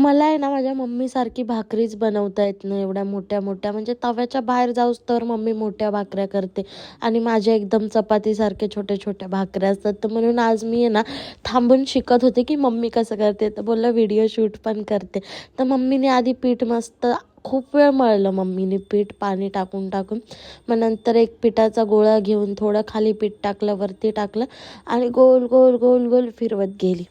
मला आहे ना माझ्या मम्मीसारखी भाकरीच बनवता येत नाही एवढ्या मोठ्या मोठ्या, म्हणजे तव्याच्या बाहेर जाऊस तर मम्मी मोठ्या भाकऱ्या करते आणि माझ्या एकदम चपातीसारखे छोट्या छोट्या भाकऱ्या असतात. तर म्हणून आज मी आहे ना थांबून शिकत होते की मम्मी कसं करते, तर बोललं व्हिडिओ शूट पण करते. तर मम्मीने आधी पीठ मस्त खूप वेळ मळलं मम्मीने पीठ पाणी टाकून टाकून. मग नंतर एक पिठाचा गोळा घेऊन थोडं खाली पीठ टाकलं, वरती टाकलं आणि गोल गोल गोल गोल फिरवत गेली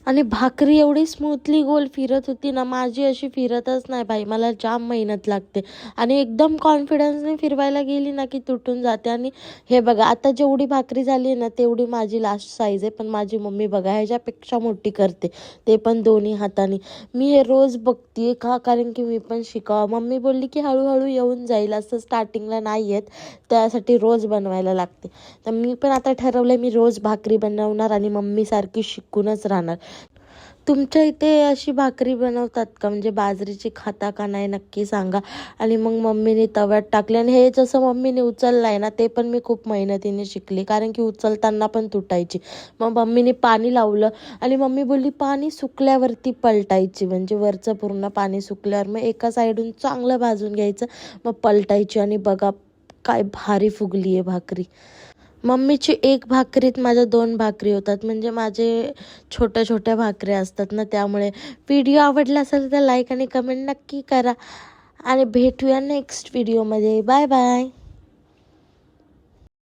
आणि भाकरी एवढी स्मूथली गोल फिरत होती ना, माझी अशी फिरतच नाही बाई, मला जाम मेहनत लागते आणि एकदम कॉन्फिडन्सने फिरवायला गेली ना की तुटून जाते. आणि हे बघा आता जेवढी भाकरी झाली आहे ना तेवढी माझी लास्ट साईज आहे, पण माझी मम्मी बघा ह्याच्यापेक्षा मोठी करते, ते पण दोन्ही हाताने. मी हे रोज बघते का, कारण की मी पण शिकावं. मम्मी बोलली की हळूहळू येऊन जाईल, असं स्टार्टिंगला नाही येत, त्यासाठी रोज बनवायला लागते. तर मी पण आता ठरवलं मी रोज भाकरी बनवणार आणि मम्मीसारखी शिकूनच राहणार. तुमच्या इथे अशी भाकरी बनवतात का, म्हणजे बाजरीची खाता का नाही नक्की सांगा. आणि मग मम्मीने तव्यात टाकले आणि हे जसं मम्मीने उचललं आहे ना ते पण मी खूप मेहनतीने शिकली, कारण की उचलताना पण तुटायची. मग मम्मीने पाणी लावलं आणि मम्मी बोलली पाणी सुकल्यावरती पलटायची, म्हणजे वरचं पूर्ण पाणी सुकल्यावर मग एका साईडून चांगलं भाजून घ्यायचं, मग पलटायची आणि बघा काय भारी फुगली आहे भाकरी. मम्मीची एक भाकरीत माझ्या 2 भाकरी होतात, म्हणजे माझे छोट्या छोट्या भाकऱ्या असतात ना, त्यामुळे. व्हिडिओ आवडला असेल तर लाईक आणि कमेंट नक्की करा आणि भेटूया नेक्स्ट व्हिडिओमध्ये. Bye bye.